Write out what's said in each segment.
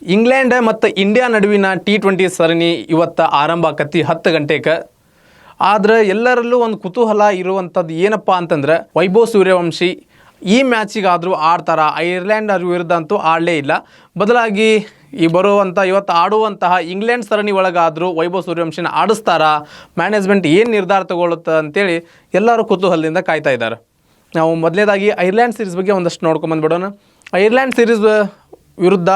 England ಮತ್ತು India ನಡುವಿನ T20 ಸರಣಿ ಇವತ್ತು ಆರಂಭ ಆಕತಿ 10 ಗಂಟೆಗೆ. ಆದರೆ ಎಲ್ಲರಲ್ಲೂ ಒಂದು ಕುತೂಹಲ ಇರುವಂಥದ್ದು ಏನಪ್ಪ ಅಂತಂದ್ರೆ ವೈಭವ್ ಸೂರ್ಯವಂಶಿ ಈ ಮ್ಯಾಚಿಗಾದರೂ ಆಡ್ತಾರ. ಐರ್ಲೆಂಡ್ ವಿರುದ್ಧ ಅಂತೂ ಆಡಲೇ ಇಲ್ಲ. ಬದಲಾಗಿ ಈ ಬರುವಂಥ ಇವತ್ತು ಆಡುವಂತಹ ಇಂಗ್ಲೆಂಡ್ ಸರಣಿ ಒಳಗಾದರೂ ವೈಭವ್ ಸೂರ್ಯವಂಶಿನ ಆಡಿಸ್ತಾರಾ, ಮ್ಯಾನೇಜ್ಮೆಂಟ್ ಏನು ನಿರ್ಧಾರ ತಗೊಳ್ಳುತ್ತೆ ಅಂತೇಳಿ ಎಲ್ಲರೂ ಕುತೂಹಲದಿಂದ ಕಾಯ್ತಾ ಇದ್ದಾರೆ. ನಾವು ಮೊದಲನೇದಾಗಿ ಐರ್ಲೆಂಡ್ ಸೀರೀಸ್ ಬಗ್ಗೆ ಒಂದಷ್ಟು ನೋಡ್ಕೊಂಬಂದ್ಬಿಡೋಣ. ಐರ್ಲೆಂಡ್ ಸೀರೀಸ್ ವಿರುದ್ಧ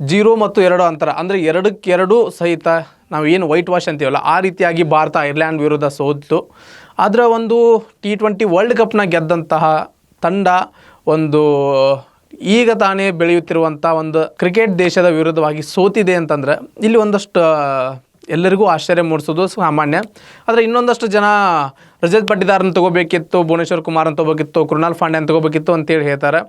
0 ಮತ್ತು 2 ಅಂತರ, ಅಂದರೆ 2-2 ಸಹಿತ ನಾವು ಏನು ವೈಟ್ ವಾಶ್ ಅಂತೀವಲ್ಲ ಆ ರೀತಿಯಾಗಿ ಭಾರತ ಐರ್ಲೆಂಡ್ ವಿರುದ್ಧ ಸೋತು. ಅದರ ಒಂದು T20 ವರ್ಲ್ಡ್ ಕಪ್ನ ಗೆದ್ದಂತಹ ತಂಡ ಒಂದು ಈಗ ತಾನೇ ಬೆಳೆಯುತ್ತಿರುವಂಥ ಒಂದು ಕ್ರಿಕೆಟ್ ದೇಶದ ವಿರುದ್ಧವಾಗಿ ಸೋತಿದೆ ಅಂತಂದ್ರೆ ಇಲ್ಲಿ ಒಂದಷ್ಟು ಎಲ್ಲರಿಗೂ ಆಶ್ಚರ್ಯ ಮೂಡಿಸೋದು ಸಾಮಾನ್ಯ. ಆದರೆ ಇನ್ನೊಂದಷ್ಟು ಜನ ರಜತ್ ಪಟ್ಟಿದಾರನ ತೊಗೋಬೇಕಿತ್ತು, ಭುವನೇಶ್ವರ್ ಕುಮಾರನ್ ತೊಗೋಬೇಕಿತ್ತು, ಕೃಣಾಲ್ ಪಾಂಡ್ಯನ್ ತೊಗೋಬೇಕಿತ್ತು ಅಂತೇಳಿ ಹೇಳ್ತಾರೆ.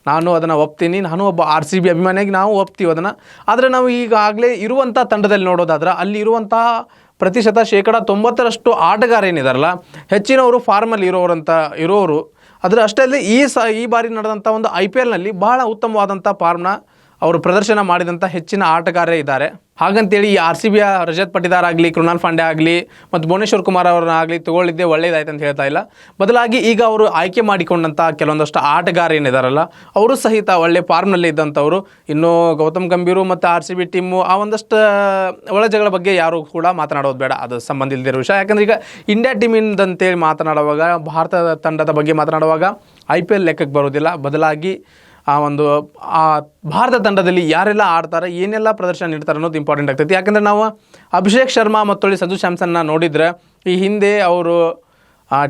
ನಾನು ಅದನ್ನು ಒಪ್ತೀನಿ. ನಾನು ಒಬ್ಬ RCB ಅಭಿಮಾನಿಯಾಗಿ ನಾವು ಒಪ್ತೀವಿ ಅದನ್ನು. ಆದರೆ ನಾವು ಈಗಾಗಲೇ ಇರುವಂಥ ತಂಡದಲ್ಲಿ ನೋಡೋದಾದ್ರೆ ಅಲ್ಲಿ ಇರುವಂತಹ ಪ್ರತಿಶತ 90% ಆಟಗಾರ ಏನಿದಾರಲ್ಲ ಹೆಚ್ಚಿನವರು ಫಾರ್ಮಲ್ಲಿ ಇರೋರು. ಆದರೆ ಅಷ್ಟೇ ಅಲ್ಲದೆ ಈ ಬಾರಿ ನಡೆದಂಥ ಒಂದು IPLನಲ್ಲಿ ಬಹಳ ಉತ್ತಮವಾದಂಥ ಫಾರ್ಮ್ನ ಅವರು ಪ್ರದರ್ಶನ ಮಾಡಿದಂಥ ಹೆಚ್ಚಿನ ಆಟಗಾರರೇ ಇದ್ದಾರೆ. ಹಾಗಂತೇಳಿ ಈ RCBಯ ರಜತ್ ಪಟ್ಟಿದಾರ್ ಆಗಲಿ, ಕೃಣಾಲ್ ಪಾಂಡ್ಯ ಆಗಲಿ ಮತ್ತು ಭುವನೇಶ್ವರ್ ಕುಮಾರ್ ಅವ್ರನ್ನ ಆಗಲಿ ತಗೊಳ್ಳಿದ್ದೆ ಒಳ್ಳೇದಾಯ್ತು ಅಂತ ಹೇಳ್ತಾ ಇಲ್ಲ. ಬದಲಾಗಿ ಈಗ ಅವರು ಆಯ್ಕೆ ಮಾಡಿಕೊಂಡಂಥ ಕೆಲವೊಂದಷ್ಟು ಆಟಗಾರ ಏನಿದಾರಲ್ಲ ಅವರು ಸಹಿತ ಒಳ್ಳೆ ಫಾರ್ಮ್ನಲ್ಲಿ ಇದ್ದಂಥವ್ರು. ಇನ್ನು ಗೌತಮ್ ಗಂಭೀರು ಮತ್ತು RCB ಟೀಮು ಆ ಒಂದಷ್ಟು ಒಳಜಗಳ ಬಗ್ಗೆ ಯಾರು ಕೂಡ ಮಾತನಾಡೋದು ಬೇಡ, ಅದು ಸಂಬಂಧ ಇಲ್ಲದಿರೋ ವಿಷಯ. ಯಾಕಂದರೆ ಈಗ ಇಂಡಿಯಾ ಟೀಮಿಂದಂತೇಳಿ ಮಾತನಾಡುವಾಗ, ಭಾರತ ತಂಡದ ಬಗ್ಗೆ ಮಾತನಾಡುವಾಗ IPL ಲೆಕ್ಕಕ್ಕೆ ಬರೋದಿಲ್ಲ. ಬದಲಾಗಿ ಆ ಭಾರತ ತಂಡದಲ್ಲಿ ಯಾರೆಲ್ಲ ಆಡ್ತಾರೆ, ಏನೆಲ್ಲ ಪ್ರದರ್ಶನ ನೀಡ್ತಾರೆ ಅನ್ನೋದು ಇಂಪಾರ್ಟೆಂಟ್ ಆಗ್ತೈತಿ. ಯಾಕಂದರೆ ನಾವು ಅಭಿಷೇಕ್ ಶರ್ಮಾ ಮತ್ತು ಸಂಜು ಸ್ಯಾಮ್ಸನ್ನ ನೋಡಿದರೆ ಈ ಹಿಂದೆ ಅವರು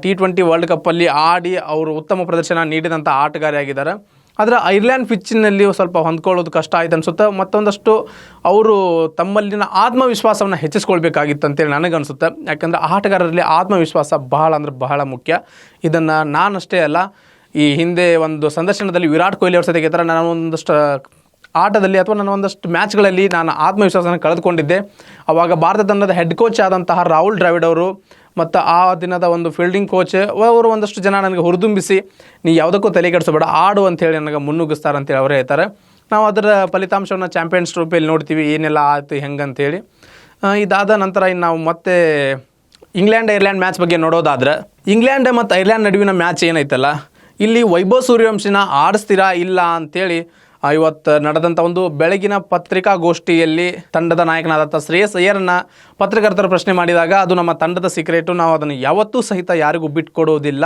T20 ವರ್ಲ್ಡ್ ಕಪ್ಪಲ್ಲಿ ಆಡಿ ಅವರು ಉತ್ತಮ ಪ್ರದರ್ಶನ ನೀಡಿದಂಥ ಆಟಗಾರಿಯಾಗಿದ್ದಾರೆ. ಆದರೆ ಐರ್ಲೆಂಡ್ ಪಿಚ್ಚಿನಲ್ಲಿ ಸ್ವಲ್ಪ ಹೊಂದ್ಕೊಳ್ಳೋದು ಕಷ್ಟ ಆಯ್ತು ಅನಿಸುತ್ತೆ. ಮತ್ತೊಂದಷ್ಟು ಅವರು ತಮ್ಮಲ್ಲಿನ ಆತ್ಮವಿಶ್ವಾಸವನ್ನು ಹೆಚ್ಚಿಸ್ಕೊಳ್ಬೇಕಾಗಿತ್ತು ಅಂತೇಳಿ ನನಗನ್ಸುತ್ತೆ. ಯಾಕಂದರೆ ಆಟಗಾರರಲ್ಲಿ ಆತ್ಮವಿಶ್ವಾಸ ಬಹಳ ಅಂದರೆ ಬಹಳ ಮುಖ್ಯ. ಇದನ್ನು ನಾನಷ್ಟೇ ಅಲ್ಲ, ಈ ಹಿಂದೆ ಒಂದು ಸಂದರ್ಶನದಲ್ಲಿ ವಿರಾಟ್ ಕೊಹ್ಲಿ ಅವ್ರ ಜೊತೆಗೆ ಥರ ನಾನು ಒಂದಷ್ಟು ಆಟದಲ್ಲಿ ಅಥವಾ ನನ್ನ ಒಂದಷ್ಟು ಮ್ಯಾಚ್ಗಳಲ್ಲಿ ನಾನು ಆತ್ಮವಿಶ್ವಾಸನ ಕಳೆದುಕೊಂಡಿದ್ದೆ. ಆವಾಗ ಭಾರತ ತಂಡದ ಹೆಡ್ ಕೋಚ್ ಆದಂತಹ ರಾಹುಲ್ ದ್ರಾವಿಡ್ ಅವರು ಮತ್ತು ಆ ದಿನದ ಒಂದು ಫೀಲ್ಡಿಂಗ್ ಕೋಚ್ ಅವರು ಒಂದಷ್ಟು ಜನ ನನಗೆ ಹುರಿದುಂಬಿಸಿ ನೀ ಯಾವುದಕ್ಕೂ ತಲೆಕೆಡಿಸಬೇಡ, ಆಡು ಅಂಥೇಳಿ ನನಗೆ ಮುನ್ನುಗ್ಗಿಸ್ತಾರೆ ಅಂತೇಳಿ ಅವರೇ ಹೇಳ್ತಾರೆ. ನಾವು ಅದರ ಫಲಿತಾಂಶವನ್ನು ಚಾಂಪಿಯನ್ಸ್ ಟ್ರೋಫಿಯಲ್ಲಿ ನೋಡ್ತೀವಿ, ಏನೆಲ್ಲ ಆಯಿತು ಹೆಂಗಂತೇಳಿ. ಇದಾದ ನಂತರ ಇನ್ನು ನಾವು ಮತ್ತೆ ಐರ್ಲೆಂಡ್ ಮ್ಯಾಚ್ ಬಗ್ಗೆ ನೋಡೋದಾದ್ರೆ, ಇಂಗ್ಲೆಂಡ್ ಮತ್ತು ಐರ್ಲೆಂಡ್ ನಡುವಿನ ಮ್ಯಾಚ್ ಏನೈತಲ್ಲ, ಇಲ್ಲಿ ವೈಭವ್ ಸೂರ್ಯವಂಶಿನ ಆಡಿಸ್ತೀರಾ ಇಲ್ಲ ಅಂಥೇಳಿ ಇವತ್ತು ನಡೆದಂಥ ಒಂದು ಬೆಳಗಿನ ಪತ್ರಿಕಾಗೋಷ್ಠಿಯಲ್ಲಿ ತಂಡದ ನಾಯಕನಾದಂಥ ಶ್ರೇಯಸ್ ಅಯ್ಯರನ್ನ ಪತ್ರಕರ್ತರು ಪ್ರಶ್ನೆ ಮಾಡಿದಾಗ ಅದು ನಮ್ಮ ತಂಡದ ಸೀಕ್ರೆಟು, ನಾವು ಅದನ್ನು ಯಾವತ್ತೂ ಸಹಿತ ಯಾರಿಗೂ ಬಿಟ್ಕೊಡೋದಿಲ್ಲ,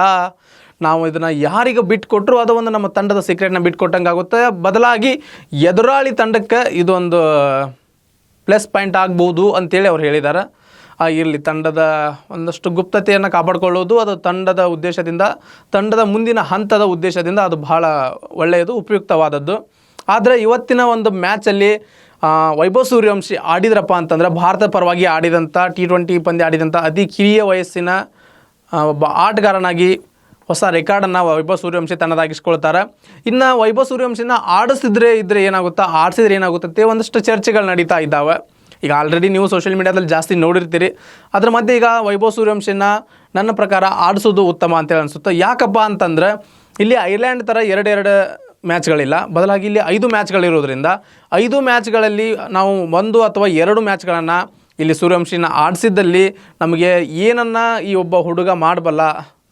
ನಾವು ಇದನ್ನು ಯಾರಿಗೂ ಬಿಟ್ಕೊಟ್ರು ಅದು ಒಂದು ನಮ್ಮ ತಂಡದ ಸೀಕ್ರೆಟ್ನ ಬಿಟ್ಕೊಟ್ಟಂಗೆ ಆಗುತ್ತೆ. ಬದಲಾಗಿ ಎದುರಾಳಿ ತಂಡಕ್ಕೆ ಇದೊಂದು ಪ್ಲಸ್ ಪಾಯಿಂಟ್ ಆಗ್ಬೋದು ಅಂತೇಳಿ ಅವ್ರು ಹೇಳಿದ್ದಾರೆ. ಇರಲಿ, ತಂಡದ ಒಂದಷ್ಟು ಗುಪ್ತತೆಯನ್ನು ಕಾಪಾಡಿಕೊಳ್ಳೋದು ಅದು ತಂಡದ ಉದ್ದೇಶದಿಂದ, ತಂಡದ ಮುಂದಿನ ಹಂತದ ಉದ್ದೇಶದಿಂದ ಅದು ಬಹಳ ಒಳ್ಳೆಯದು, ಉಪಯುಕ್ತವಾದದ್ದು. ಆದರೆ ಇವತ್ತಿನ ಒಂದು ಮ್ಯಾಚಲ್ಲಿ ವೈಭವ್ ಸೂರ್ಯವಂಶಿ ಆಡಿದ್ರಪ್ಪ ಅಂತಂದ್ರೆ ಭಾರತ ಪರವಾಗಿ ಆಡಿದಂಥ T20 ಪಂದ್ಯ ಆಡಿದಂಥ ಅತಿ ಕಿರಿಯ ವಯಸ್ಸಿನ ಒಬ್ಬ ಆಟಗಾರನಾಗಿ ಹೊಸ ರೆಕಾರ್ಡನ್ನು ವೈಭವ್ ಸೂರ್ಯವಂಶಿ ತನ್ನದಾಗಿಸ್ಕೊಳ್ತಾರೆ. ಇನ್ನು ವೈಭವ್ ಸೂರ್ಯವಂಶಿನ ಆಡಿಸಿದ್ರೆ ಆಡಿಸಿದ್ರೆ ಏನಾಗುತ್ತೆ ಒಂದಷ್ಟು ಚರ್ಚೆಗಳು ನಡೀತಾ ಇದ್ದಾವೆ. ಈಗ ಆಲ್ರೆಡಿ ನೀವು ಸೋಷಿಯಲ್ ಮೀಡಿಯಾದಲ್ಲಿ ಜಾಸ್ತಿ ನೋಡಿರ್ತೀರಿ. ಅದ್ರ ಮಧ್ಯೆ ಈಗ ವೈಭವ್ ಸೂರ್ಯವಂಶಿನ ನನ್ನ ಪ್ರಕಾರ ಆಡಿಸೋದು ಉತ್ತಮ ಅಂತೇಳಿ ಅನಿಸುತ್ತೆ. ಯಾಕಪ್ಪ ಅಂತಂದರೆ ಇಲ್ಲಿ ಐರ್ಲೆಂಡ್ ಥರ 2 ಮ್ಯಾಚ್ಗಳಿಲ್ಲ, ಬದಲಾಗಿ ಇಲ್ಲಿ 5 ಮ್ಯಾಚ್ಗಳಿರೋದ್ರಿಂದ 5 ಮ್ಯಾಚ್ಗಳಲ್ಲಿ ನಾವು 1 ಅಥವಾ 2 ಮ್ಯಾಚ್ಗಳನ್ನು ಇಲ್ಲಿ ಸೂರ್ಯವಂಶಿನ ಆಡಿಸಿದ್ದಲ್ಲಿ ನಮಗೆ ಏನನ್ನು ಈ ಒಬ್ಬ ಹುಡುಗ ಮಾಡಬಲ್ಲ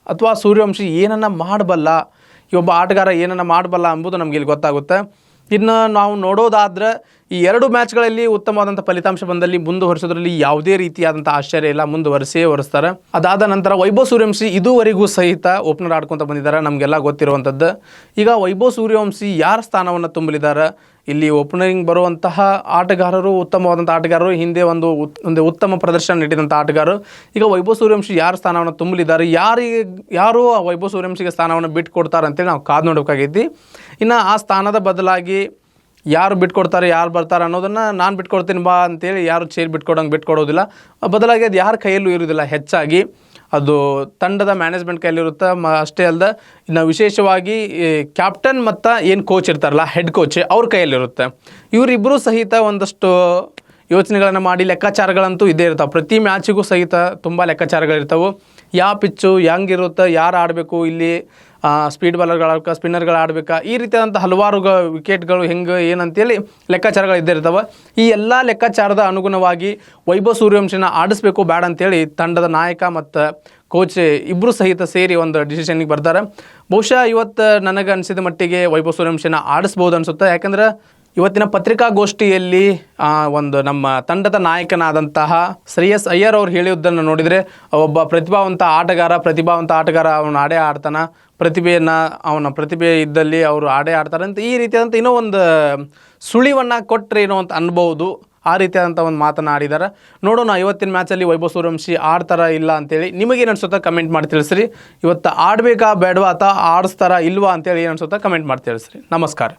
ಅಥವಾ ಸೂರ್ಯವಂಶಿ ಏನನ್ನು ಮಾಡಬಲ್ಲ, ಈ ಒಬ್ಬ ಆಟಗಾರ ಏನನ್ನು ಮಾಡಬಲ್ಲ ಎಂಬುದು ನಮಗೆ ಇಲ್ಲಿ ಗೊತ್ತಾಗುತ್ತೆ. ಇನ್ನು ನಾವು ನೋಡೋದಾದ್ರೆ ಈ 2 ಮ್ಯಾಚ್ಗಳಲ್ಲಿ ಉತ್ತಮವಾದಂಥ ಫಲಿತಾಂಶ ಬಂದಲ್ಲಿ ಮುಂದುವರಿಸೋದ್ರಲ್ಲಿ ಯಾವುದೇ ರೀತಿಯಾದಂಥ ಆಶ್ಚರ್ಯ ಇಲ್ಲ, ವರಿಸ್ತಾರೆ. ಅದಾದ ನಂತರ ವೈಭವ್ ಸೂರ್ಯವಂಶಿ ಇದುವರೆಗೂ ಸಹಿತ ಓಪನರ್ ಆಡ್ಕೊತ ಬಂದಿದ್ದಾರೆ, ನಮಗೆಲ್ಲ ಗೊತ್ತಿರುವಂಥದ್ದು. ಈಗ ವೈಭವ್ ಸೂರ್ಯವಂಶಿ ಯಾರ ಸ್ಥಾನವನ್ನು ತುಂಬಲಿದ್ದಾರೆ, ಇಲ್ಲಿ ಓಪನಿಂಗ್ ಬರುವಂತಹ ಆಟಗಾರರು ಉತ್ತಮವಾದಂಥ ಆಟಗಾರರು, ಹಿಂದೆ ಒಂದು ಉತ್ತಮ ಪ್ರದರ್ಶನ ನೀಡಿದಂಥ ಆಟಗಾರರು. ಈಗ ವೈಭವ್ ಸೂರ್ಯವಂಶಿ ಯಾರ ಸ್ಥಾನವನ್ನು ತುಂಬಲಿದ್ದಾರೆ, ಯಾರು ವೈಭವ್ ಸೂರ್ಯವಂಶಿಗೆ ಸ್ಥಾನವನ್ನು ಬಿಟ್ಕೊಡ್ತಾರೆ ಅಂತೇಳಿ ನಾವು ಕಾದು ನೋಡಬೇಕಾಗೈತಿ. ಇನ್ನು ಆ ಸ್ಥಾನದ ಬದಲಾಗಿ ಯಾರು ಬಿಟ್ಕೊಡ್ತಾರೆ, ಯಾರು ಬರ್ತಾರೆ ಅನ್ನೋದನ್ನು ನಾನು ಬಿಟ್ಕೊಡ್ತೀನಿ ಬಾ ಅಂತೇಳಿ ಯಾರು ಚೇರ್ ಬಿಟ್ಕೊಡೋದಿಲ್ಲ. ಬದಲಾಗಿ ಅದು ಯಾರ ಕೈಯಲ್ಲೂ ಇರೋದಿಲ್ಲ, ಹೆಚ್ಚಾಗಿ ಅದು ತಂಡದ ಮ್ಯಾನೇಜ್ಮೆಂಟ್ ಕೈಯಲ್ಲಿರುತ್ತೆ. ಅಷ್ಟೇ ಅಲ್ಲದೆ ಇನ್ನು ವಿಶೇಷವಾಗಿ ಕ್ಯಾಪ್ಟನ್ ಮತ್ತು ಏನು ಕೋಚ್ ಇರ್ತಾರಲ್ಲ, ಹೆಡ್ ಕೋಚ್, ಅವ್ರ ಕೈಯಲ್ಲಿರುತ್ತೆ. ಇವರಿಬ್ಬರೂ ಸಹಿತ ಒಂದಷ್ಟು ಯೋಚನೆಗಳನ್ನು ಮಾಡಿ ಲೆಕ್ಕಾಚಾರಗಳಂತೂ ಇದ್ದೇ ಇರ್ತಾವೆ. ಪ್ರತಿ ಮ್ಯಾಚಿಗೂ ಸಹಿತ ತುಂಬ ಲೆಕ್ಕಾಚಾರಗಳಿರ್ತವೆ. ಯಾವ ಪಿಚ್ಚು ಹೆಂಗಿರುತ್ತೆ, ಯಾರು ಆಡಬೇಕು, ಇಲ್ಲಿ ಸ್ಪೀಡ್ ಬಾಲರ್ಗಳು ಆಡ್ಬೇಕಾ, ಸ್ಪಿನ್ನರ್ಗಳು ಆಡಬೇಕಾ, ಈ ರೀತಿಯಾದಂಥ ಹಲವಾರು ವಿಕೆಟ್ಗಳು ಹೆಂಗೆ ಏನಂತೇಳಿ ಲೆಕ್ಕಾಚಾರಗಳು ಇದ್ದಿರ್ತಾವೆ. ಈ ಎಲ್ಲ ಲೆಕ್ಕಾಚಾರದ ಅನುಗುಣವಾಗಿ ವೈಭವ್ ಸೂರ್ಯವಂಶಿನ ಆಡಿಸ್ಬೇಕು ಬೇಡ ಅಂತೇಳಿ ತಂಡದ ನಾಯಕ ಮತ್ತು ಕೋಚ್ ಇಬ್ಬರು ಸಹಿತ ಸೇರಿ ಒಂದು ಡಿಸಿಷನ್ಗೆ ಬರ್ತಾರೆ. ಬಹುಶಃ ಇವತ್ತು ನನಗೆ ಅನಿಸಿದ ಮಟ್ಟಿಗೆ ವೈಭವ್ ಸೂರ್ಯವಂಶಿನ ಆಡಿಸ್ಬೋದು ಅನಿಸುತ್ತೆ. ಯಾಕಂದ್ರೆ ಇವತ್ತಿನ ಪತ್ರಿಕಾಗೋಷ್ಠಿಯಲ್ಲಿ ಒಂದು ನಮ್ಮ ತಂಡದ ನಾಯಕನಾದಂತಹ ಶ್ರೇಯಸ್ ಅಯ್ಯರ್ ಅವ್ರು ಹೇಳಿದ್ದನ್ನು ನೋಡಿದರೆ ಒಬ್ಬ ಪ್ರತಿಭಾವಂತ ಆಟಗಾರ ಅವನು ಆಡೇ ಆಡ್ತಾನೆ, ಅವನ ಪ್ರತಿಭೆ ಇದ್ದಲ್ಲಿ ಅವರು ಆಡೇ ಆಡ್ತಾರೆ ಅಂತ ಈ ರೀತಿಯಾದಂಥ ಇನ್ನೂ ಒಂದು ಸುಳಿವನ್ನು ಕೊಟ್ಟರೆ ಏನೋ ಅಂತ ಅನ್ಬೋದು. ಆ ರೀತಿಯಾದಂಥ ಒಂದು ಮಾತನಾಡಿದ್ದಾರೆ. ನೋಡೋಣ ಇವತ್ತಿನ ಮ್ಯಾಚಲ್ಲಿ ವೈಭವ್ ಸೂರ್ಯವಂಶಿ ಆಡ್ತಾರಾ ಇಲ್ಲ ಅಂತೇಳಿ. ನಿಮಗೇನು ಅನ್ಸುತ್ತಾ ಕಮೆಂಟ್ ಮಾಡಿ ತಿಳಿಸ್ರಿ. ಇವತ್ತು ಆಡಬೇಕಾ ಬೇಡವಾ ಅಥವಾ ಆಡಿಸ್ತಾರಾ ಇಲ್ವಾ ಅಂತೇಳಿ ಏನು ಅನ್ಸುತ್ತಾ ಕಮೆಂಟ್ ಮಾಡಿ ತಿಳಿಸ್ರಿ. ನಮಸ್ಕಾರ.